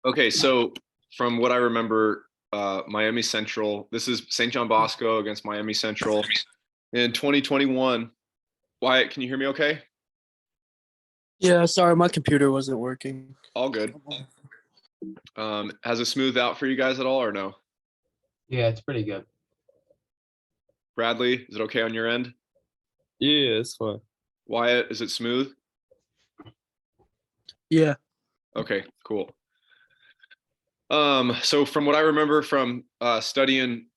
Okay, so from what I remember, Miami Central, this is St. John Bosco against Miami Central in 2021. Wyatt, can you hear me okay? Yeah, sorry, my computer wasn't working. All good. Has it smoothed out for you guys at all or no? Yeah, it's pretty good. Bradley, is it okay on your end? Yeah, it's fine. Wyatt, is it smooth? Yeah. Okay, cool. So from what I remember from studying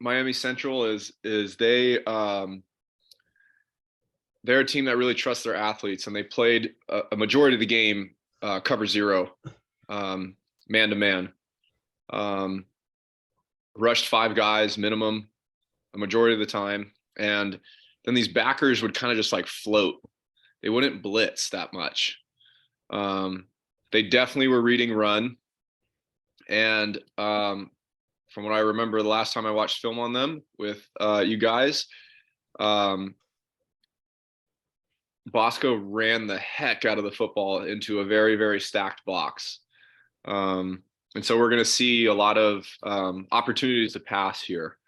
Miami Central is they're a team that really trusts their athletes, and they played a majority of the game cover zero, man to man. Rushed five guys minimum a majority of the time, and then these backers would kind of just like float. They wouldn't blitz that much. They definitely were reading run, and from what I remember, the last time I watched film on them with you guys, Bosco ran the heck out of the football into a very, very stacked box. And so we're going to see a lot of opportunities to pass here.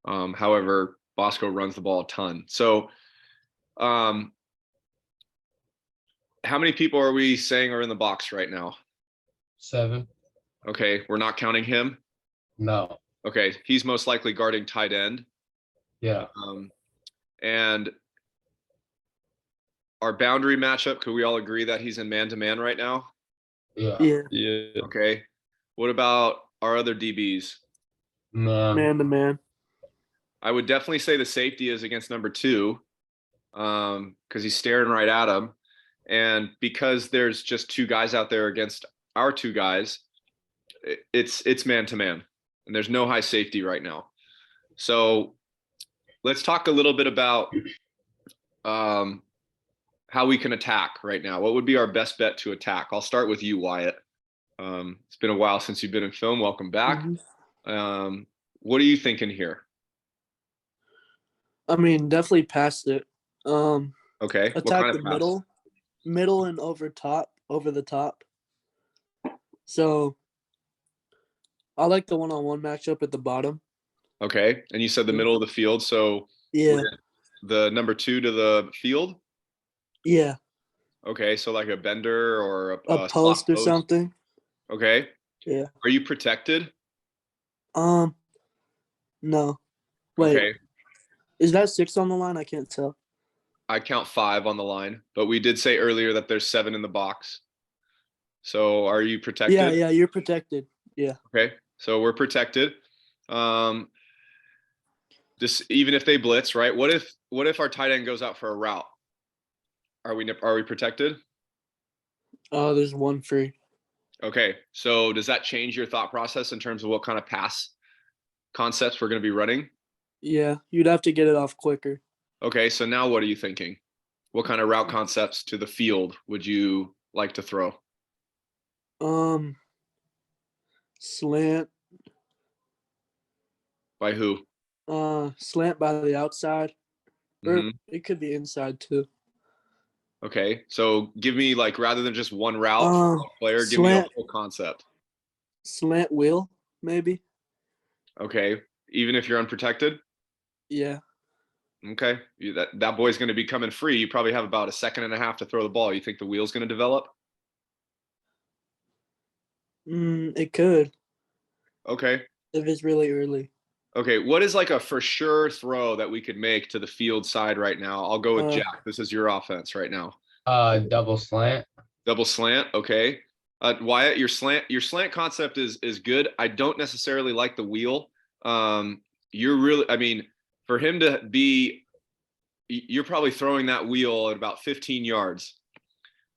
However, Bosco runs the ball a ton. So how many people are we saying are in the box right now? 7. Okay, we're not counting him? No. Okay, he's most likely guarding tight end. Yeah. And our boundary matchup, could we all agree that he's in man-to-man right now? Yeah. Yeah. Yeah. Okay. What about our other DBs? Man to man. I would definitely say the safety is against number 2 because he's staring right at him. And because there's just 2 guys out there against our 2 guys, it's man-to-man. And there's no high safety right now. So let's talk a little bit about how we can attack right now. What would be our best bet to attack? I'll start with you, Wyatt. It's been a while since you've been in film. Welcome back. Mhm. What are you thinking here? I mean, definitely past it. Okay. What Attack kind the of pass? middle and over the top. So I like the one-on-one matchup at the bottom. Okay. And you said the middle of the field. So Yeah. the number 2 to the field. Yeah. Okay. So like a bender or A slot post or post. something. Okay. Yeah. Are you protected? No. Wait. Okay. Is that 6 on the line? I can't tell. I count 5 on the line, but we did say earlier that there's 7 in the box. So are you protected? Yeah, you're protected. Yeah. Okay. So we're protected. Just even if they blitz, right? What if our tight end goes out for a route? Are we protected? Oh, there's one free. Okay. So does that change your thought process in terms of what kind of pass concepts we're going to be running? Yeah, you'd have to get it off quicker. Okay. So now what are you thinking? What kind of route concepts to the field would you like to throw? Slant. By who? Slant by the outside. Or Mhm. it could be inside too. Okay. So give me like rather than just one route for one player, give me a Slant. whole concept. Slant wheel, maybe. Okay. Even if you're unprotected? Yeah. Okay. That boy's going to be coming free. You probably have about a second and a half to throw the ball. You think the wheel's going to develop? It could Okay. if it's really early. Okay. What is like a for sure throw that we could make to the field side right now? I'll go with Jack. This is your offense right now. Double slant. Double slant. Okay. Wyatt, your slant concept is good. I don't necessarily like the wheel. I mean, for him to be, you're probably throwing that wheel at about 15 yards.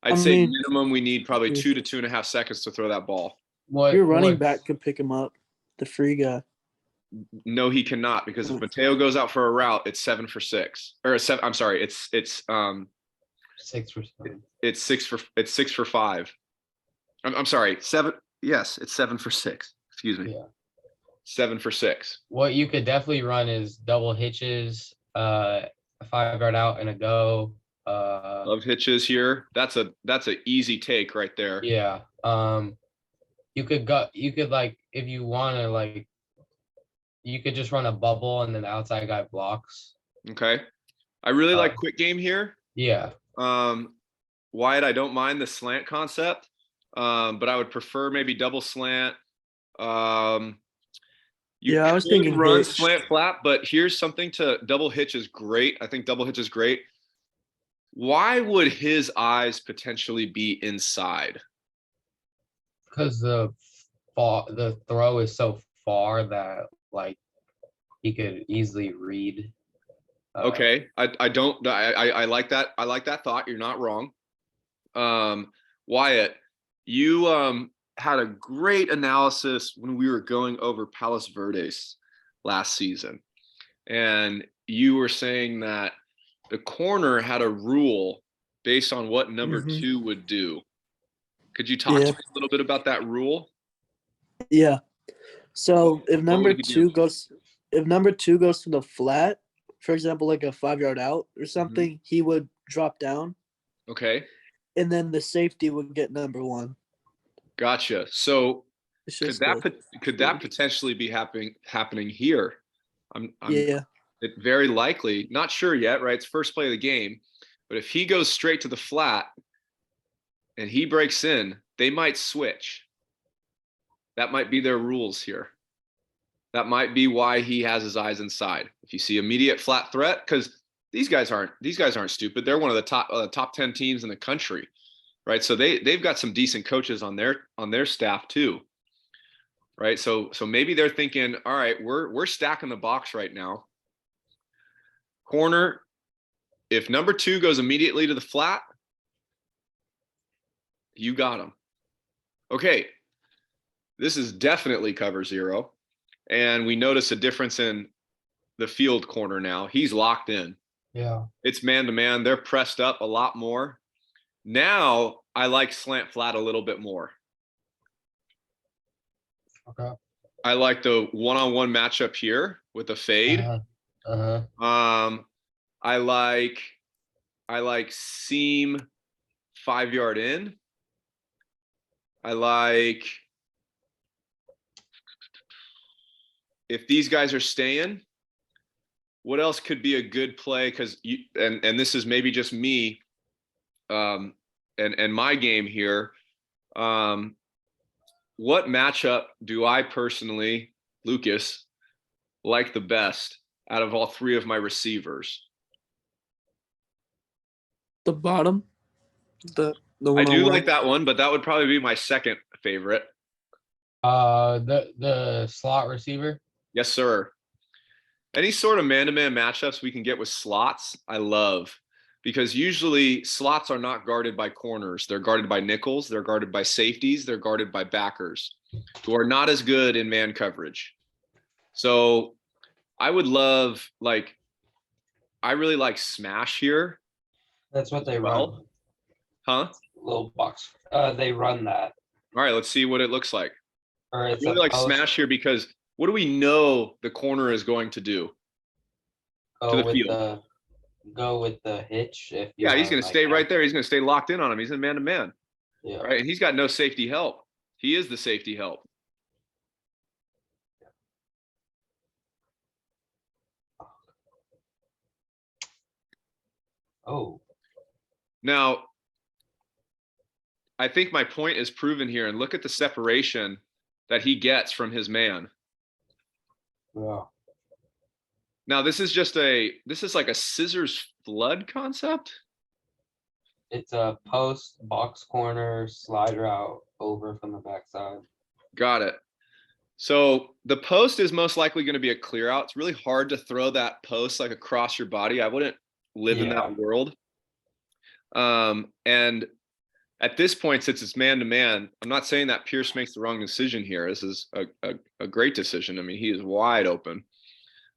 I'd say minimum we need probably 2 to 2.5 seconds to throw that ball. Your running back could pick him up, the free guy. No, he cannot, because if Mateo goes out for a route, it's 7 for 6. Or 7. I'm sorry, it's 6 for 7. It's 6 for 5. I'm sorry, 7. Yes, it's 7 for 6. Excuse me. Yeah. 7 for 6. What you could definitely run is double hitches, a 5-yard out and a go. Love hitches here. That's a easy take right there. Yeah. You could like, if you wanna, like, you could just run a bubble and then the outside guy blocks. Okay. I really like Um, quick game here. Yeah, Wyatt, I don't mind the slant concept, but I would prefer maybe double slant. You Yeah, I was could thinking run hitch. slant flat, but here's something to double hitch is great. I think double hitch is great. Why would his eyes potentially be inside? because the throw is so far that, like, he could easily read. Okay, I don't I like that. I like that thought. You're not wrong. Wyatt, you had a great analysis when we were going over Palos Verdes last season. And you were saying that the corner had a rule based on what number Mhm. 2 would do. Could you talk to Yeah. me a little bit about that rule? Yeah. So if What number would he do? 2 goes to the flat, for example, like a 5-yard out or something, he would drop down, Okay, and then the safety would get number 1. gotcha. So It's could just that a, could that potentially be happening here? I'm yeah. it very likely, not sure yet, right? It's first play of the game, but if he goes straight to the flat and he breaks in, they might switch. That might be their rules here. That might be why he has his eyes inside. If you see immediate flat threat, because these guys aren't stupid. They're one of the top 10 teams in the country, right? So they've got some decent coaches on their staff too, right? So maybe they're thinking, all right, we're stacking the box right now. Corner, if number 2 goes immediately to the flat, you got him. Okay, this is definitely cover 0. And we notice a difference in the field corner now. He's locked in. Yeah, It's man to man. They're pressed up a lot more. Now I like slant flat a little bit more. okay. I like the one-on-one matchup here with the fade. Uh-huh. I like seam 5-yard in. I like if these guys are staying, what else could be a good play? Because you and this is maybe just me, and my game here. What matchup do I personally, Lucas, like the best out of all 3 of my receivers? The bottom, the I one do on one. like that one, but that would probably be my second favorite. The slot receiver. Yes, sir. Any sort of man-to-man matchups we can get with slots, I love, because usually slots are not guarded by corners. They're guarded by nickels. They're guarded by safeties. They're guarded by backers who are not as good in man coverage. So I would love, like, I really like smash here. That's what they Well, run. huh? Little box. They run that. All right, let's see what it looks like. Or I it's really a like post. smash here because what do we know the corner is going to do? Go to the with field. the go with the hitch. If you Yeah, he's have, going to like, stay right there. He's going to stay locked in on him. He's in man-to-man, Yeah. right? And he's got no safety help. He is the safety help. Oh, Now, I think my point is proven here. And look at the separation that he gets from his man. yeah. Now, this is like a scissors flood concept. It's a post box corner slider out over from the backside. Got it. So the post is most likely going to be a clear out. It's really hard to throw that post like across your body. I wouldn't live in that world. And at this point, since it's man to man, I'm not saying that Pierce makes the wrong decision here. This is a great decision. I mean, he is wide open.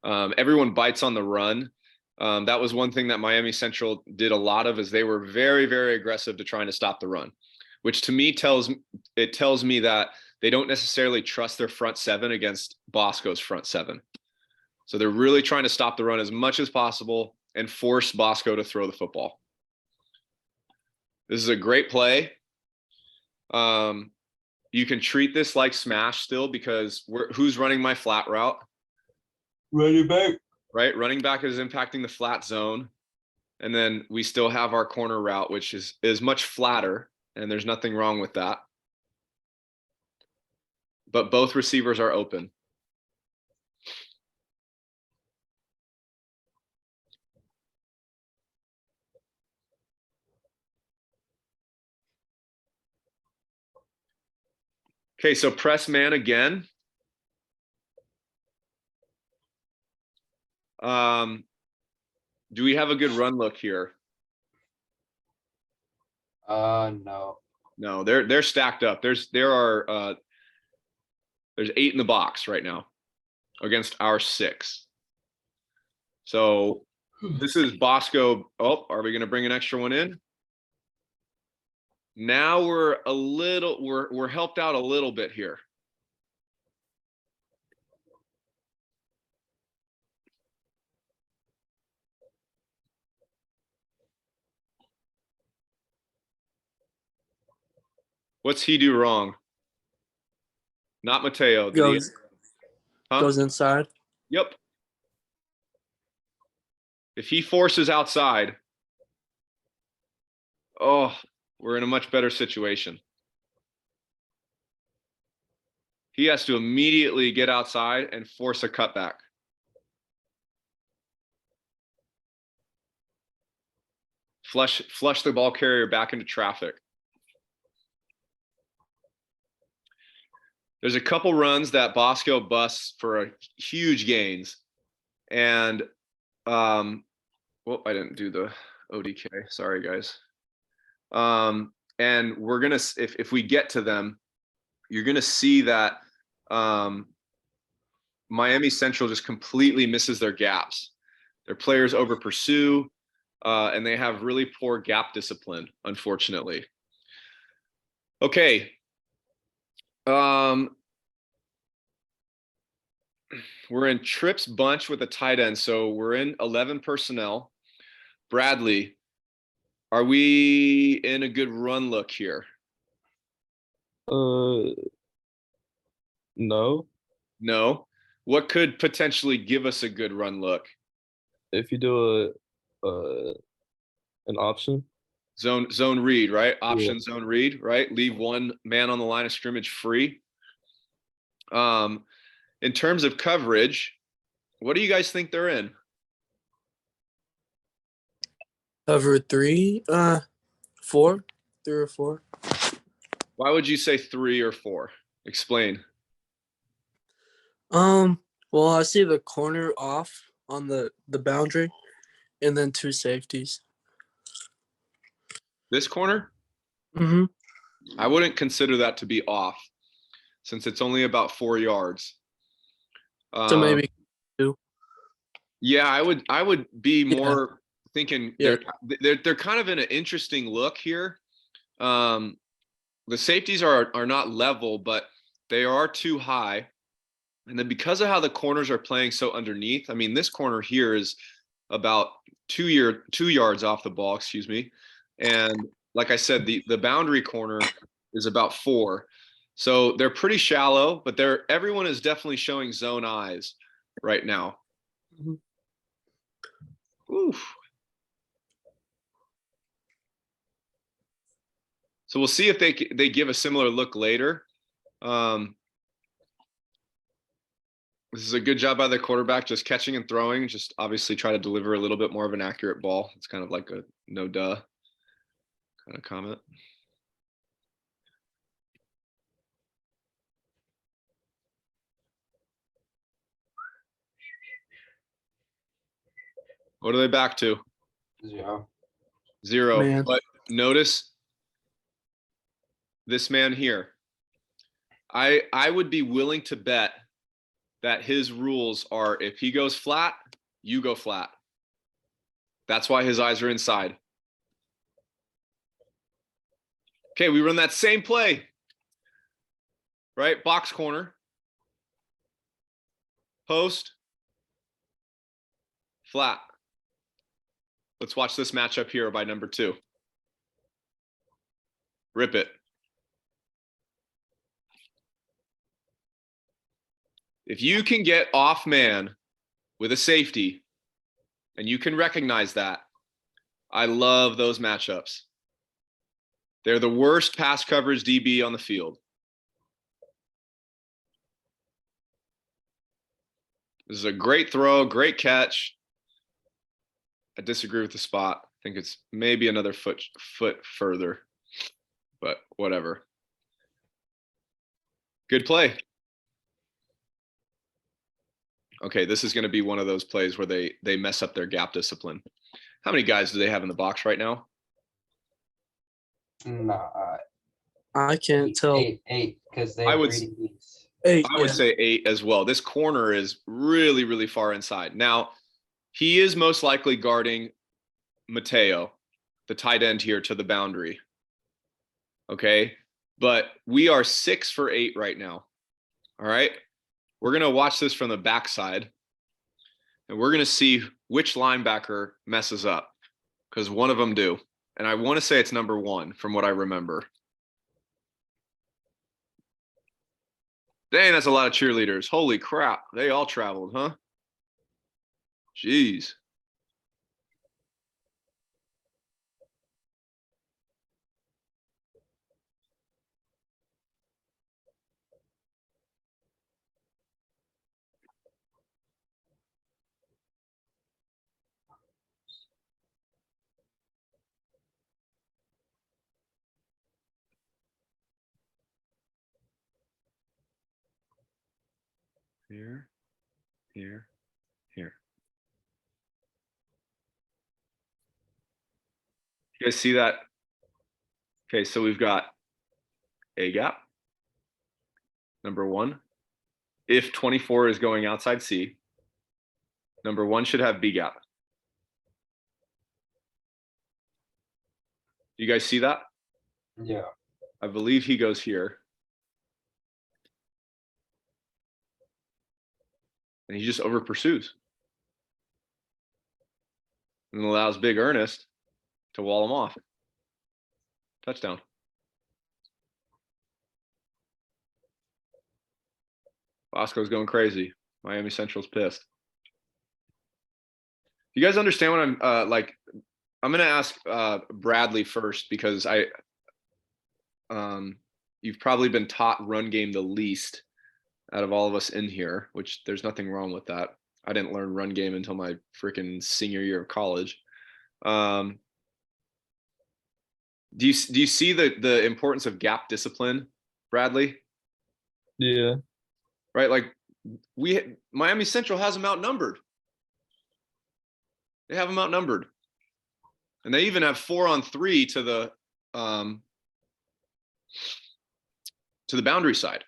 Everyone bites on the run. That was one thing that Miami Central did a lot of, is they were very, very aggressive to trying to stop the run, which to me tells me that they don't necessarily trust their front 7 against Bosco's front 7. So they're really trying to stop the run as much as possible and force Bosco to throw the football. This is a great play. you can treat this like smash still because who's running my flat route, Running back. right? Running back is impacting the flat zone. And then we still have our corner route, which is much flatter, and there's nothing wrong with that. But both receivers are open. Okay, so press man again. Do we have a good run look here? No. No, they're stacked up. There's 8 in the box right now against our 6. So this is Bosco. Oh, are we going to bring an extra one in? Now we're helped out a little bit here. What's he do wrong? Not Mateo. Did he? Goes Huh? goes inside. Yep. If he forces outside, oh, we're in a much better situation. He has to immediately get outside and force a cutback. Flush the ball carrier back into traffic. There's a couple runs that Bosco busts for huge gains. And, well, I didn't do the ODK. Sorry, guys. And we're going to, if we get to them, you're going to see that Miami Central just completely misses their gaps. Their players over pursue, and they have really poor gap discipline, unfortunately. Okay. We're in trips bunch with a tight end, so we're in 11 personnel. Bradley, are we in a good run look here? No. No. What could potentially give us a good run look? If you do an option. Zone read, right? Option zone read, right? Leave one man on the line of scrimmage free. In terms of coverage, what do you guys think they're in? Cover 3, 4, 3 or 4. Why would you say 3 or 4? Explain. Well, I see the corner off on the boundary, and then 2 safeties. This corner? Mm-hmm. I wouldn't consider that to be off, since it's only about 4 yards. So maybe 2. Yeah, I would be more thinking Yeah. they're kind of in an interesting look here. The safeties are not level, but they are too high. And then because of how the corners are playing so underneath, I mean, this corner here is about 2 yards off the ball, excuse me. And like I said, the boundary corner is about 4. So they're pretty shallow, but everyone is definitely showing zone eyes right now. Mhm. Oof. So we'll see if they give a similar look later. This is a good job by the quarterback, just catching and throwing, just obviously try to deliver a little bit more of an accurate ball. It's kind of like a no duh kind of comment. What are they back to? 0. 0. Man. But notice this man here. I would be willing to bet that his rules are if he goes flat, you go flat. That's why his eyes are inside. Okay, we run that same play. Right? Box corner. Post. Flat. Let's watch this matchup here by number 2. Rip it. If you can get off man with a safety and you can recognize that, I love those matchups. They're the worst pass coverage DB on the field. This is a great throw, great catch. I disagree with the spot. I think it's maybe another foot further, but whatever. Good play. Okay, this is going to be one of those plays where they mess up their gap discipline. How many guys do they have in the box right now? Nah, I can't tell. eight, because they I have would 3 DBs. 8. I would yeah. say 8 as well. This corner is really, really far inside. Now, he is most likely guarding Mateo, the tight end here, to the boundary. Okay, but we are 6 for 8 right now. All right, we're going to watch this from the backside, and we're going to see which linebacker messes up, because one of them do. And I want to say it's number 1 from what I remember. Dang, that's a lot of cheerleaders. Holy crap. They all traveled, huh? Jeez. Here, here, here. You guys see that? Okay, so we've got A gap, number 1. If 24 is going outside C, number 1 should have B gap. You guys see that? Yeah. I believe he goes here. And he just over pursues. And allows Big Ernest to wall him off. Touchdown. Bosco's going crazy. Miami Central's pissed. You guys understand what I'm like? I'm gonna ask Bradley first, because you've probably been taught run game the least out of all of us in here, which there's nothing wrong with that. I didn't learn run game until my freaking senior year of college. Do you see the importance of gap discipline, Bradley? Yeah. Right, like Miami Central has them outnumbered. They have them outnumbered, and they even have 4-on-3 to the boundary side.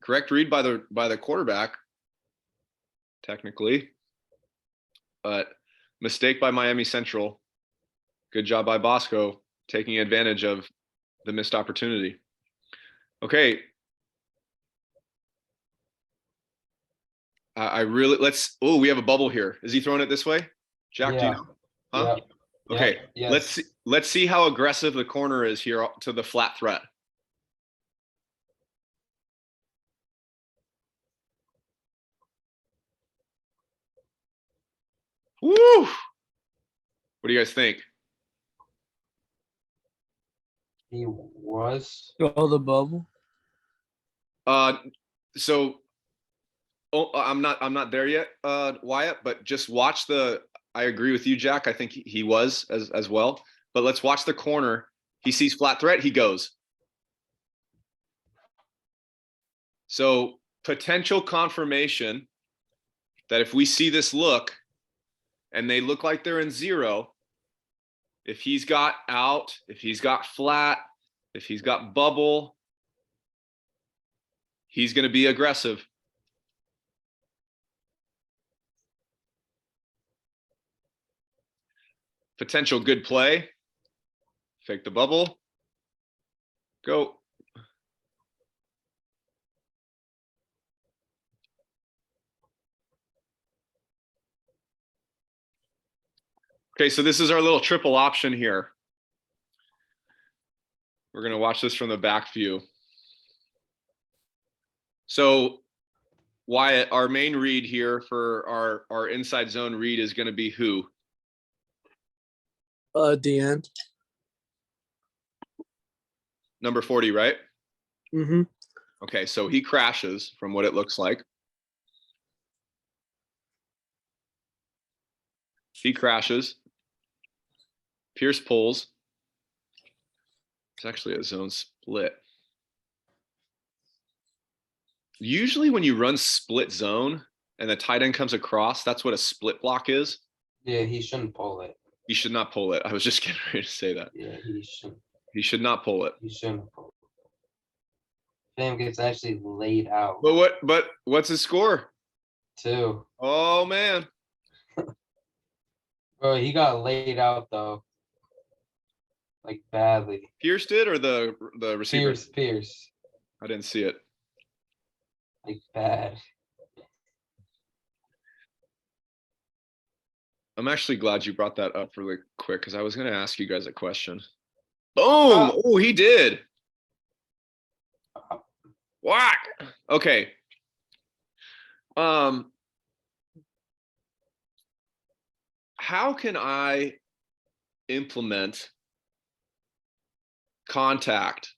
Correct read by the quarterback, technically, but mistake by Miami Central. Good job by Bosco taking advantage of the missed opportunity. Okay. I really we have a bubble here. Is he throwing it this way? Jack, do you Yeah. know? Huh? Yep. Okay. Yep, yes. Let's see how aggressive the corner is here to the flat threat. Woo! What do you guys think? He was. Throw the bubble. So I'm not there yet, Wyatt, but just watch I agree with you, Jack. I think he was as well. But let's watch the corner. He sees flat threat, he goes. So potential confirmation that if we see this look and they look like they're in 0, if he's got out, if he's got flat, if he's got bubble, he's going to be aggressive. Potential good play. Fake the bubble. Go. Okay, so this is our little triple option here. We're going to watch this from the back view. So Wyatt, our main read here for our inside zone read is going to be who? The end. Number 40, right? Mm-hmm. Okay, so he crashes from what it looks like. He crashes. Pierce pulls. It's actually a zone split. Usually when you run split zone and the tight end comes across, that's what a split block is. Yeah, he shouldn't pull it. He should not pull it. I was just getting ready to say that. Yeah, he shouldn't. He should not pull it. He shouldn't pull it. Fam gets actually laid out But what's his score? too. Oh man. Bro, he got laid out though. Like badly. Pierce did or the receiver? Pierce. I didn't see it. Like bad. I'm actually glad you brought that up really quick because I was going to ask you guys a question. Boom! Oh, he did. Whack. Okay. How can I implement contact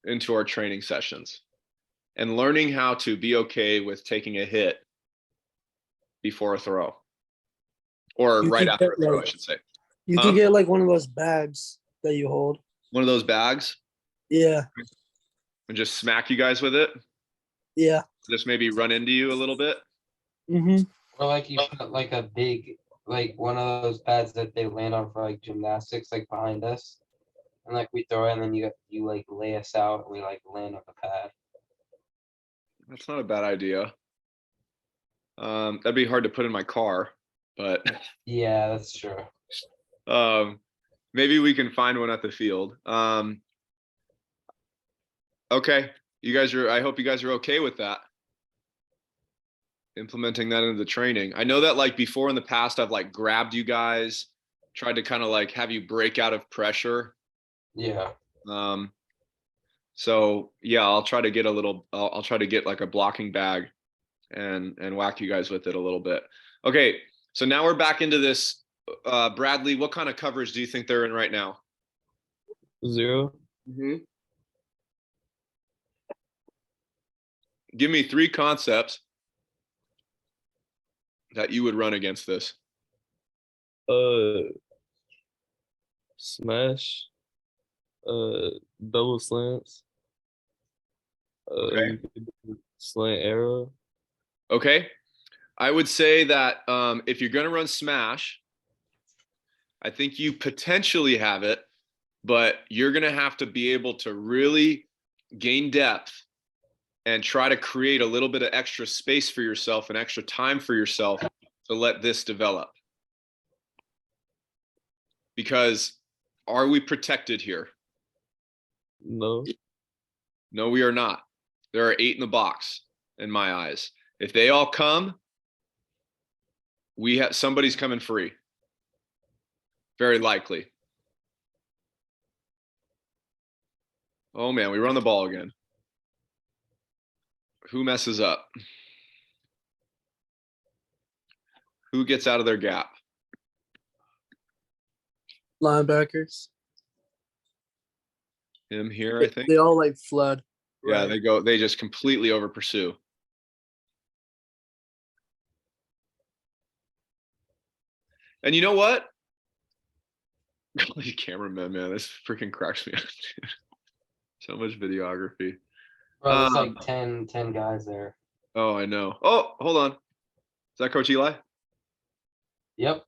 into our training sessions and learning how to be okay with taking a hit before a throw or You right could after a get, throw, I like- should say. You Huh? can get like one of those bags that you hold. One of those bags Yeah. and just smack you guys with it. Yeah. Just maybe run into you a little bit. Mm-hmm. Or like you put like a big, like one of those pads that they land on for like gymnastics, like behind us. And like we throw it and then you like lay us out and we like land on the pad. That's not a bad idea. That'd be hard to put in my car, but Yeah, that's true. maybe we can find one at the field. Okay, I hope you guys are okay with that. Implementing that into the training. I know that like before in the past, I've like grabbed you guys, tried to kind of like have you break out of pressure. Yeah. So yeah, I'll try to get I'll try to get like a blocking bag and whack you guys with it a little bit. Okay, so now we're back into this. Bradley, what kind of coverage do you think they're in right now? 0. Give me 3 concepts that you would run against this. Smash. Double slants. Okay. You could do slant arrow. Okay. I would say that if you're going to run smash, I think you potentially have it, but you're going to have to be able to really gain depth and try to create a little bit of extra space for yourself and extra time for yourself to let this develop. Because are we protected here? No. No, we are not. There are 8 in the box in my eyes. If they all come, somebody's coming free. Very likely. Oh man, we run the ball again. Who messes up? Who gets out of their gap? Linebackers. Him here, I think. They all like flood. Yeah, Right. they just completely over pursue. And you know what? These cameramen, man, this freaking cracks me up, dude. So much videography. Bro, there's Um, like 10 guys there. Oh, I know. Oh, hold on. Is that Coach Eli? Yep.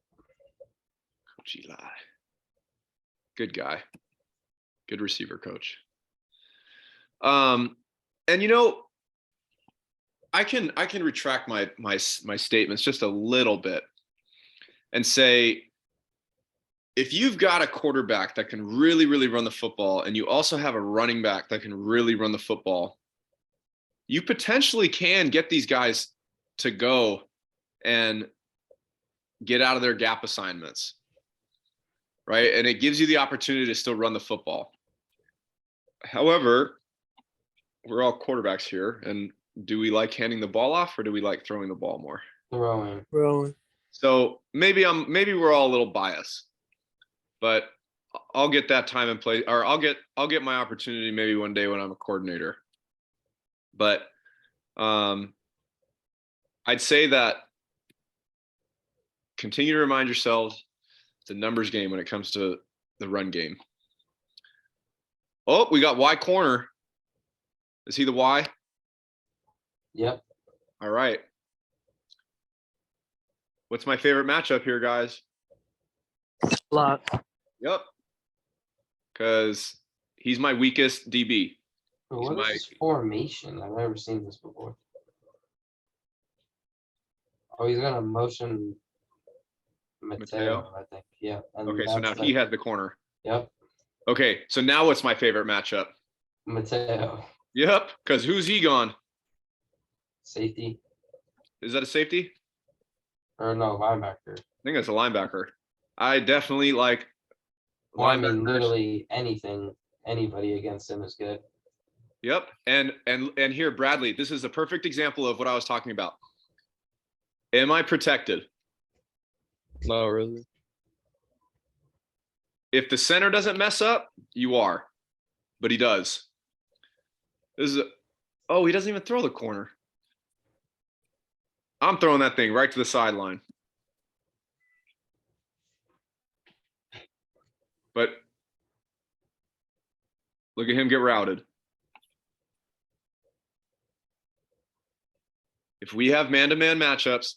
Coach Eli. Good guy. Good receiver coach. And you know, I can retract my statements just a little bit and say, if you've got a quarterback that can really, really run the football, and you also have a running back that can really run the football, you potentially can get these guys to go and get out of their gap assignments. right? And it gives you the opportunity to still run the football. However, we're all quarterbacks here, and do we like handing the ball off or do we like throwing the ball more? Throwing. Throwing. So maybe we're all a little biased, but I'll get that time and play, or I'll get my opportunity maybe one day when I'm a coordinator. But I'd say that continue to remind yourselves it's a numbers game when it comes to the run game. Oh, we got Y corner. Is he the Y? Yep. All right. What's my favorite matchup here, guys? Lot. Yep. Because he's my weakest DB. But He's what is my- this formation? I've never seen this before. Oh, he's gonna motion Mateo? Mateo, I think. Yeah. And Okay, so now that's he like- has the corner. Yep. Okay, so now what's my favorite matchup? Mateo. Yep, because who's he gone? Safety. Is that a safety? Or no, linebacker. I think that's a linebacker. I definitely like Well, I mean, linebackers. literally anything, anybody against him is good. Yep. And here, Bradley, this is a perfect example of what I was talking about. Am I protected? Not really. If the center doesn't mess up, you are. But he does. Oh, he doesn't even throw the corner. I'm throwing that thing right to the sideline. But look at him get routed. If we have man-to-man matchups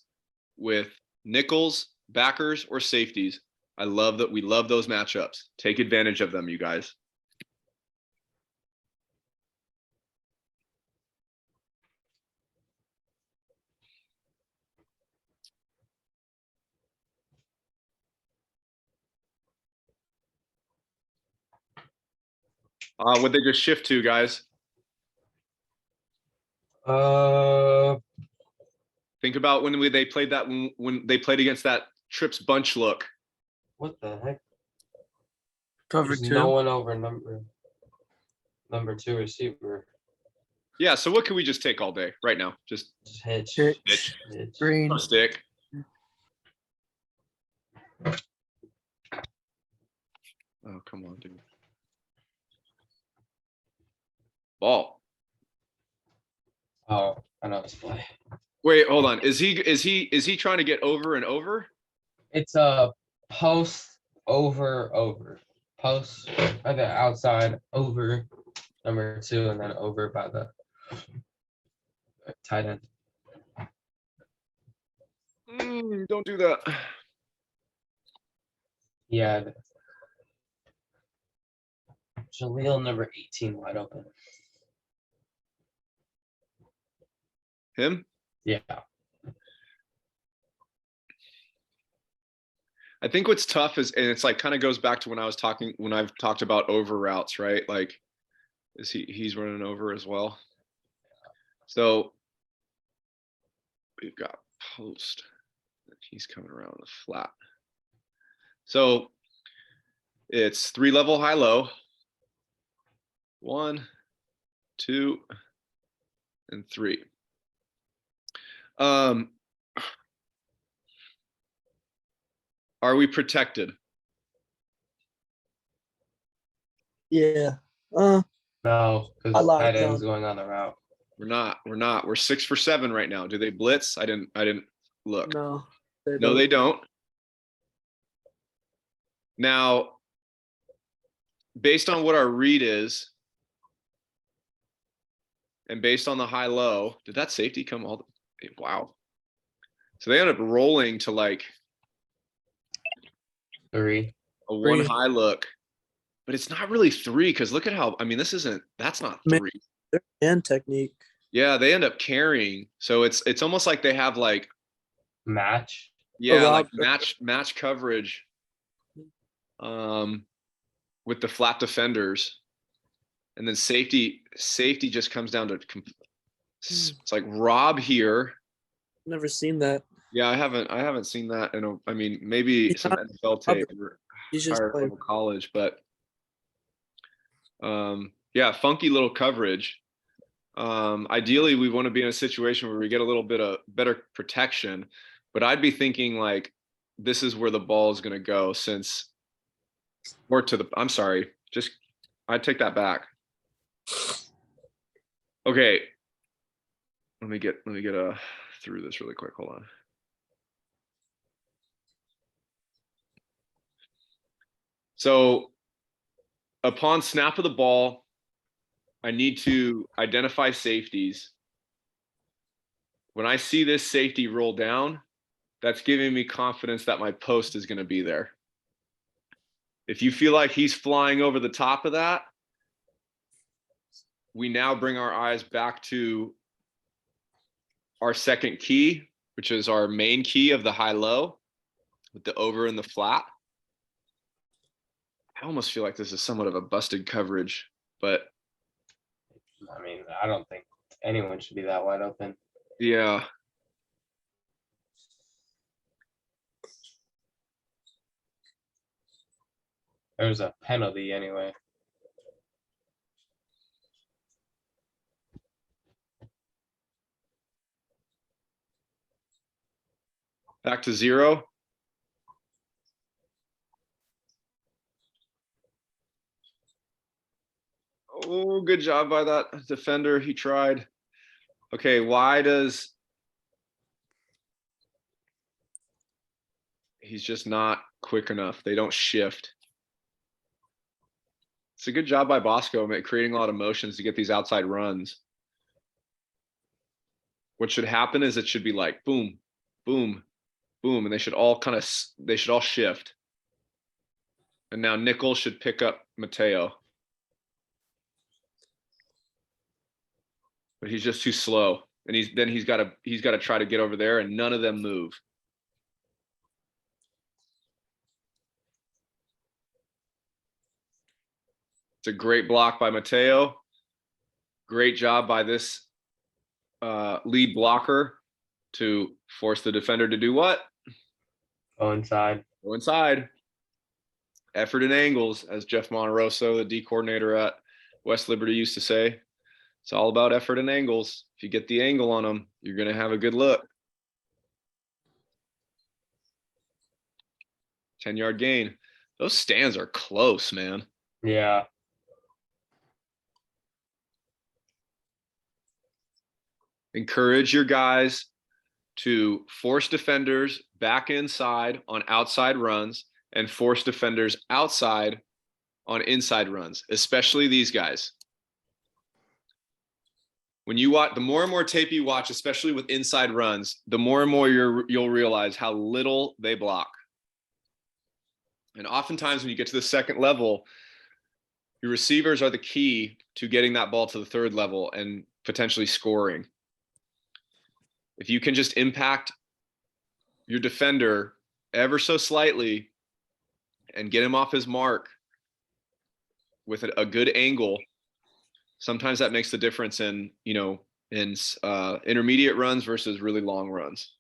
with nickels, backers, or safeties, I love that we love those matchups. Take advantage of them, you guys. Would they just shift to, guys? Think about when they played that when they played against that trips bunch look. What the heck? Cover There's two. no one over number 2 receiver. Yeah, so what can we just take all day right now? Just Just hitch. Hitch. Hitch. Hitch. Green. a stick. Oh, come on, dude. Ball. Oh, I know this play. Wait, hold on. Is he trying to get over and over? It's a post over. Post by the outside over number 2 and then over by the tight end. Don't do that. Yeah. Jaleel number 18 wide open. Him? Yeah. I think what's tough is, and it's like kind of goes back to when I've talked about over routes, right? Like, he's running over as well. So we've got post. He's coming around the flat. So it's 3-level high-low. 1, 2, and 3. Are we protected? Yeah. No, I because like tight end's that. going on the route. We're not. We're 6 for 7 right now. Do they blitz? I didn't look. No. No, they don't. Now, based on what our read is, and based on the high-low, did that safety come all the wow. So they end up rolling to like 3. a 1 Three. high look, but it's not really 3 because look at how, I mean, that's not Ma- 3. And technique. Yeah, they end up carrying. So it's almost like they have like, Match. yeah, like Rob- match coverage with the flat defenders. And then safety just comes down to it's like Rob here. Never seen that. Yeah, I haven't seen that. I mean, maybe Yeah, some NFL tape. He's just higher like level college, but yeah, funky little coverage. Ideally, we want to be in a situation where we get a little bit of better protection, but I'd be thinking like this is where the ball is going to go since, or to the, I'm sorry, just, I take that back. Okay. Let me get through this really quick. Hold on. So upon snap of the ball, I need to identify safeties. When I see this safety roll down, that's giving me confidence that my post is going to be there. If you feel like he's flying over the top of that, we now bring our eyes back to our second key, which is our main key of the high-low with the over and the flat. I almost feel like this is somewhat of a busted coverage, but I mean, I don't think anyone should be that wide open. yeah. There's a penalty anyway. Back to 0. Oh, good job by that defender. He tried. Okay, why does he's just not quick enough? They don't shift. It's a good job by Bosco creating a lot of motions to get these outside runs. What should happen is it should be like boom, boom, boom, and they should all shift. And now Nickel should pick up Mateo. But he's just too slow. And he's got to try to get over there, and none of them move. It's a great block by Mateo. Great job by this lead blocker to force the defender to do what? Go inside. Go inside. Effort and angles, as Jeff Monteroso, the D coordinator at West Liberty, used to say. It's all about effort and angles. If you get the angle on them, you're going to have a good look. 10-yard gain. Those stands are close, man. Yeah. Encourage your guys to force defenders back inside on outside runs and force defenders outside on inside runs, especially these guys. When you watch, the more and more tape you watch, especially with inside runs, the more and more you'll realize how little they block. And oftentimes when you get to the second level, your receivers are the key to getting that ball to the third level and potentially scoring. If you can just impact your defender ever so slightly and get him off his mark with a good angle, sometimes that makes the difference in, intermediate runs versus really long runs.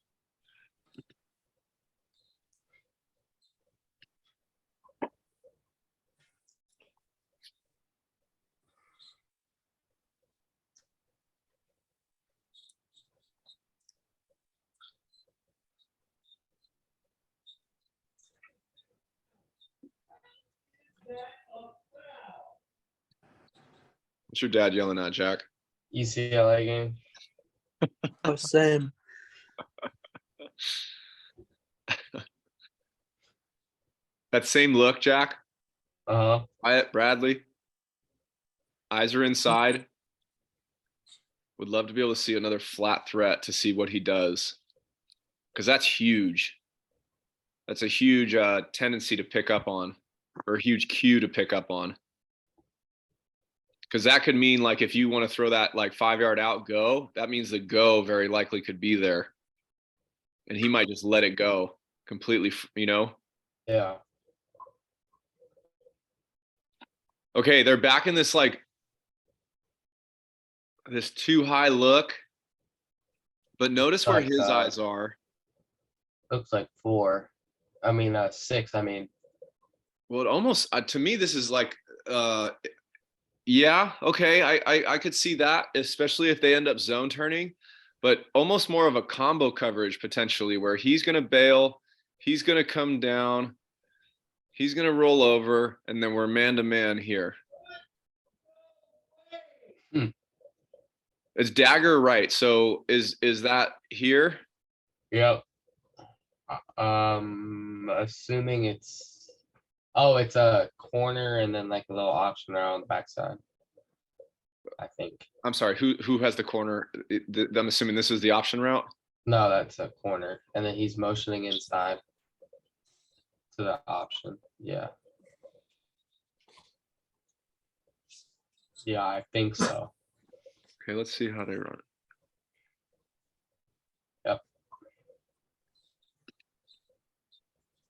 What's your dad yelling at, Jack? UCLA game. oh, same. That same look, Jack. Uh-huh. Bradley. Eyes are inside. Would love to be able to see another flat threat to see what he does. Because that's huge. That's a huge tendency to pick up on, or a huge cue to pick up on. Because that could mean, like, if you want to throw that like 5-yard out go, that means the go very likely could be there. And he might just let it go completely, Yeah. Okay, they're back in this this too high look. But notice where Like, his eyes are. Looks like 6. I mean, Well, it almost to me this is like yeah, okay, I could see that, especially if they end up zone turning, but almost more of a combo coverage potentially where he's gonna bail, he's gonna come down, he's gonna roll over, and then we're man to man here. Hmm. It's dagger right, so is that here? Yep. Assuming it's, oh, it's a corner and then like a little option there on the backside. I think. I'm sorry, who has the corner? I'm assuming this is the option route. No, that's a corner. And then he's motioning inside to the option. Yeah. Yeah, I think so. Okay, let's see how they run. Yep.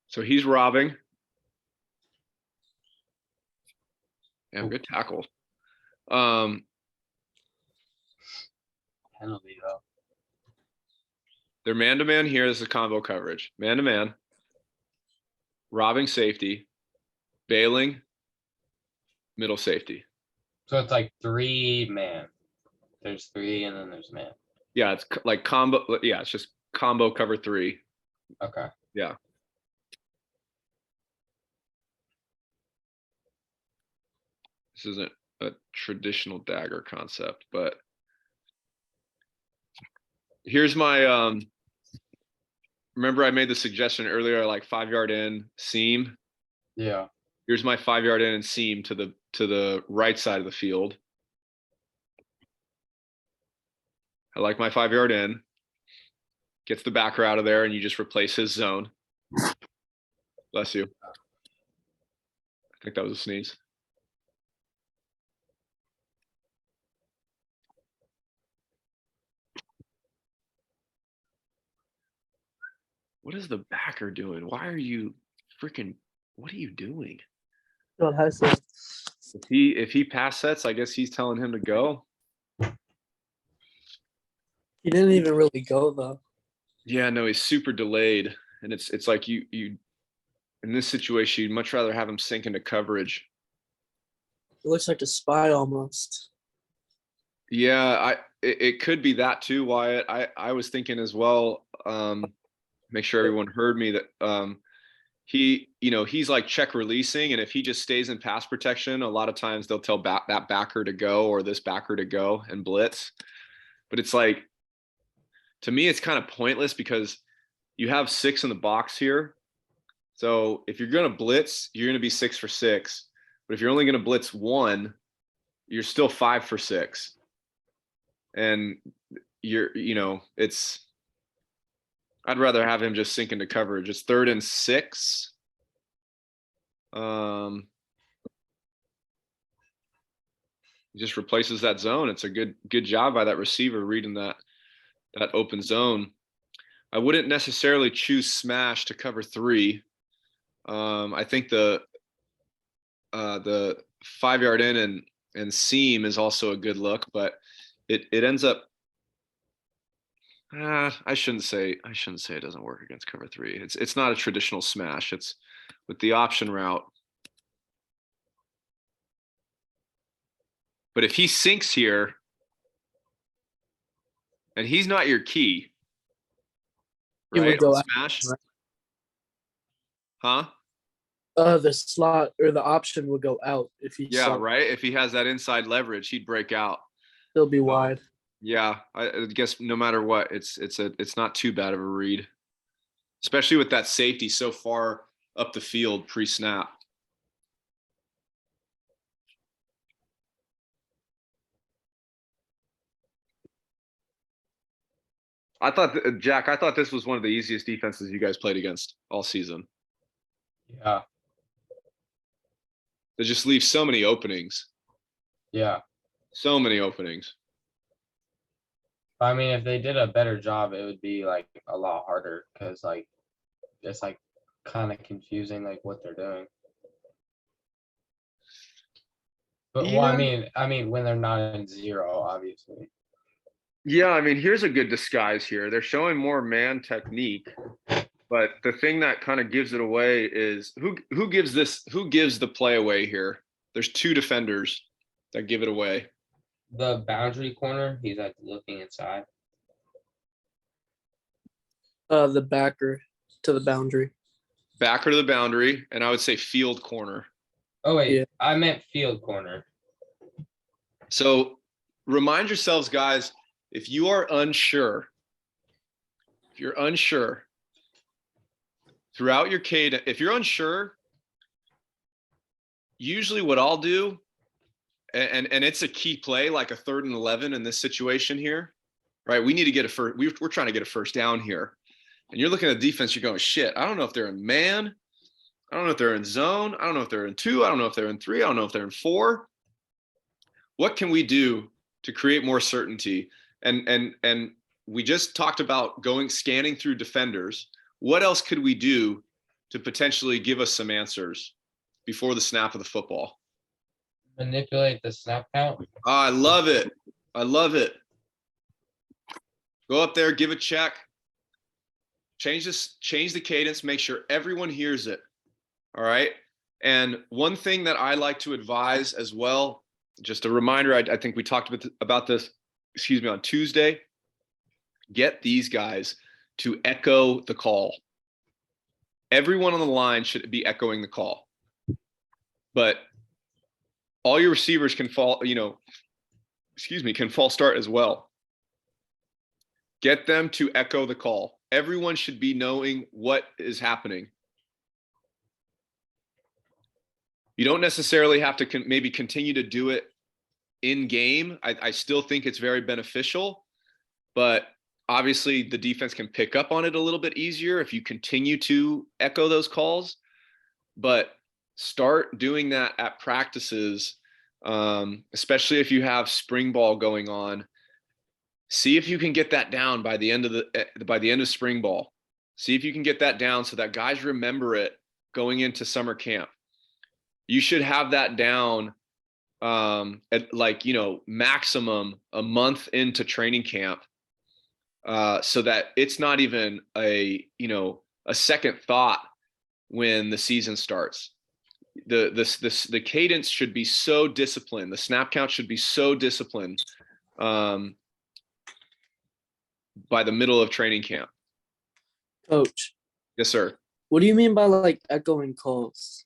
So he's robbing. Damn, Ooh. good tackle. Penalty though. They're man to man here. This is combo coverage. Man to man. Robbing safety. Bailing. Middle safety. So it's like 3 man. There's 3 and then there's man. Yeah, it's like combo. Yeah, it's just combo cover 3. Okay. Yeah. This isn't a traditional dagger concept, but here's my remember I made the suggestion earlier, like 5-yard in seam. Yeah. Here's my 5-yard in and seam to the right side of the field. I like my 5-yard in. Gets the backer out of there, and you just replace his zone. Bless you. I think that was a sneeze. What is the backer doing? Why are you freaking? What are you doing? God, hi, sir. If he pass sets, I guess he's telling him to go. He didn't even really go though. Yeah, no, he's super delayed, and it's like you in this situation, you'd much rather have him sink into coverage. It looks like a spy almost. Yeah, it could be that too, Wyatt. I was thinking as well. Make sure everyone heard me that he's like check releasing, and if he just stays in pass protection, a lot of times they'll tell that backer to go or this backer to go and blitz. But it's like, to me, it's kind of pointless because you have 6 in the box here. So if you're going to blitz, you're going to be 6 for 6. But if you're only going to blitz 1, you're still 5 for 6. And I'd rather have him just sink into coverage. It's 3rd and 6. He just replaces that zone. It's a good job by that receiver reading that open zone. I wouldn't necessarily choose smash to cover 3. I think the 5-yard in and seam is also a good look, but it ends up. I shouldn't say it doesn't work against cover 3. It's not a traditional smash. It's with the option route. But if he sinks here, and he's not your key, He would right? go On out, smash, right? huh? The slot or the option would go out if he. Yeah, saw. right. If he has that inside leverage, he'd break out. He'll be wide. Yeah, I guess no matter what, it's not too bad of a read, especially with that safety so far up the field pre-snap. Jack, I thought this was one of the easiest defenses you guys played against all season. Yeah. They just leave so many openings. Yeah. So many openings. I mean, if they did a better job, it would be like a lot harder because like it's like kind of confusing like what they're doing. But well, I mean when they're not in 0, obviously. Yeah, I mean, here's a good disguise here. They're showing more man technique. But the thing that kind of gives it away is who gives the play away here? There's two defenders that give it away. The boundary corner, he's like looking inside. The backer to the boundary. Backer to the boundary, and I would say field corner. Oh wait, Yeah. I meant field corner. So remind yourselves, guys, if you are unsure, throughout your cadence, if you're unsure, usually what I'll do, and it's a key play, like a 3rd and 11 in this situation here, right? We need to get a first. We're trying to get a first down here, and you're looking at the defense. You're going, shit. I don't know if they're in man. I don't know if they're in zone. I don't know if they're in 2. I don't know if they're in 3. I don't know if they're in 4. What can we do to create more certainty? And we just talked about scanning through defenders. What else could we do to potentially give us some answers before the snap of the football? Manipulate the snap count. I love it. I love it. Go up there, give a check. Change the cadence, make sure everyone hears it. All right. And one thing that I like to advise as well, just a reminder, I think we talked about this, on Tuesday. Get these guys to echo the call. Everyone on the line should be echoing the call. But all your receivers can false start as well. Get them to echo the call. Everyone should be knowing what is happening. You don't necessarily have to maybe continue to do it in game. I still think it's very beneficial, but obviously the defense can pick up on it a little bit easier if you continue to echo those calls. But start doing that at practices, especially if you have spring ball going on. See if you can get that down by the end of spring ball. See if you can get that down so that guys remember it going into summer camp. You should have that down at maximum a month into training camp, so that it's not even a second thought when the season starts. The cadence should be so disciplined. The snap count should be so disciplined by the middle of training camp. Coach, Yes, sir. what do you mean by like echoing calls?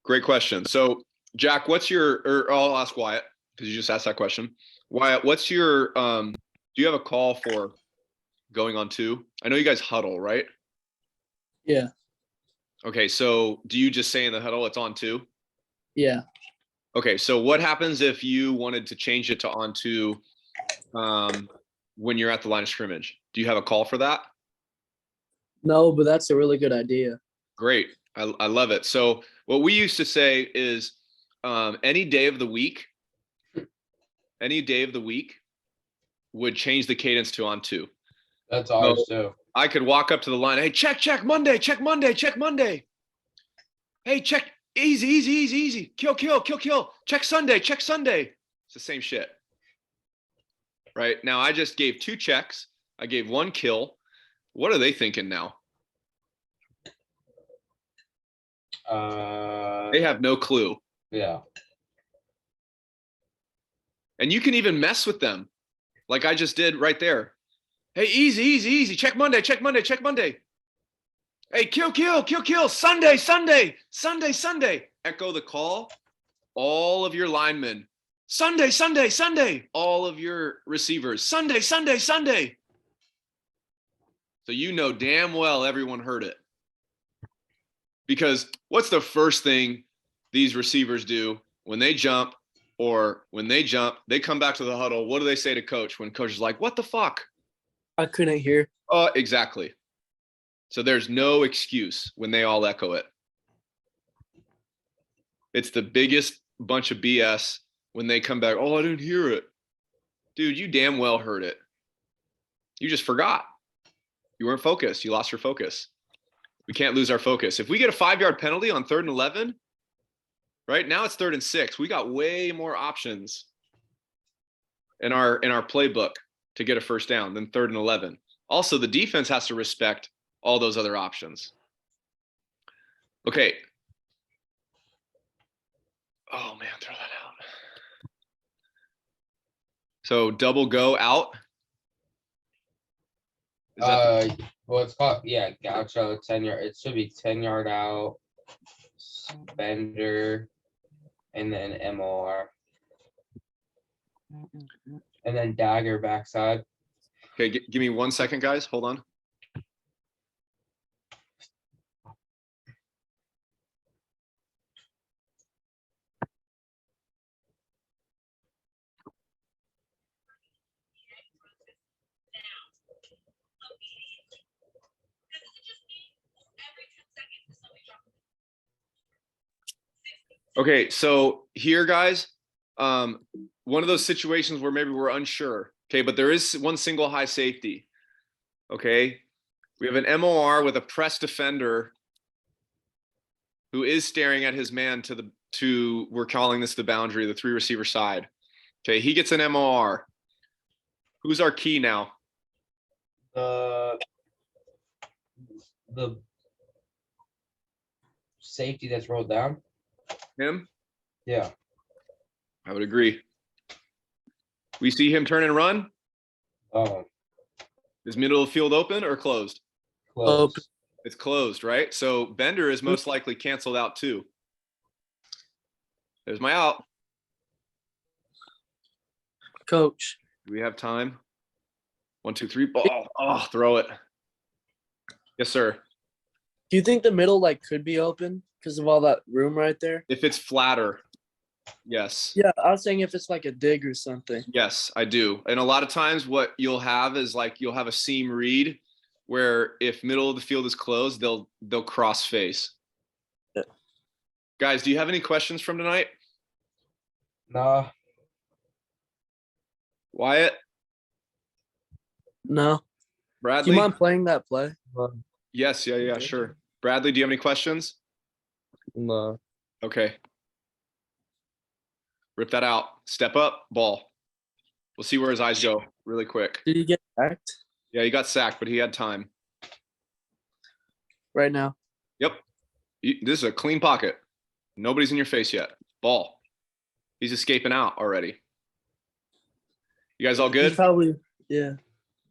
Great question. So, Jack, I'll ask Wyatt because you just asked that question. Wyatt, what's your, do you have a call for going on 2? I know you guys huddle, right? Yeah. Okay, so do you just say in the huddle it's on 2? Yeah. Okay, so what happens if you wanted to change it to on 2 when you're at the line of scrimmage? Do you have a call for that? No, but that's a really good idea. Great. I love it. So what we used to say is any day of the week would change the cadence to on 2. That's ours too. I could walk up to the line. Hey, check Monday, check Monday, check Monday. Hey, check easy. Kill. Check Sunday. It's the same shit. Right now, I just gave 2 checks. I gave 1 kill. What are they thinking now? They have no clue. Yeah. And you can even mess with them like I just did right there. Hey, easy. Check Monday. Hey, kill. Sunday. Echo the call. All of your linemen. Sunday. All of your receivers. Sunday. So you know damn well everyone heard it. Because what's the first thing these receivers do when they jump, they come back to the huddle? What do they say to coach when coach is like, what the fuck? I couldn't hear. Exactly. So there's no excuse when they all echo it. It's the biggest bunch of BS when they come back. Oh, I didn't hear it. Dude, you damn well heard it. You just forgot. You weren't focused. You lost your focus. We can't lose our focus. If we get a 5-yard penalty on 3rd and 11, right now it's 3rd and 6. We got way more options in our playbook to get a first down than 3rd and 11. Also, the defense has to respect all those other options. Okay. Oh man, throw that out. So double go out. Is that the- Well, it's called, yeah, gaucho, 10-yard, it should be 10-yard out, Bender, and then MOR. And then dagger backside. okay, give me 1 second, guys. Hold on. Okay, so here, guys, one of those situations where maybe we're unsure. Okay, but there is one single high safety. Okay, we have an MOR with a press defender who is staring at his man to we're calling this the boundary, the 3 receiver side. Okay, he gets an MOR. Who's our key now? The safety that's rolled down. Him? Yeah. I would agree. We see him turn and run. Oh, Is middle of the field open or closed? close. It's closed, right? So Bender is most likely canceled out too. There's my out. Coach, Do we have time? 1, 2, 3, ball. Oh, throw it. Yes, sir. do you think the middle like could be open because of all that room right there? If it's flatter, yes. Yeah, I was saying if it's like a dig or something. Yes, I do. And a lot of times what you'll have is like you'll have a seam read where if middle of the field is closed, they'll cross face. Yeah. Guys, do you have any questions from tonight? Nah, Wyatt, No. Do Bradley? you mind playing that play? Yes, yeah, sure. Bradley, do you have any questions? No. Okay. Rip that out. Step up, ball. We'll see where his eyes go really quick. Did he get sacked Yeah, he got sacked, but he had time. right now? Yep. This is a clean pocket. Nobody's in your face yet. Ball. He's escaping out already. You guys all He's good? probably, yeah.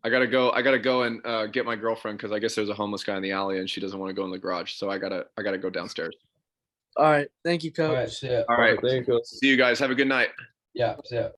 I gotta go and get my girlfriend because I guess there's a homeless guy in the alley and she doesn't want to go in the garage. So I gotta go downstairs. All right. Thank you, all right, coach. see ya. All right. Thank you. See you guys. Have a good night. Yeah, see ya.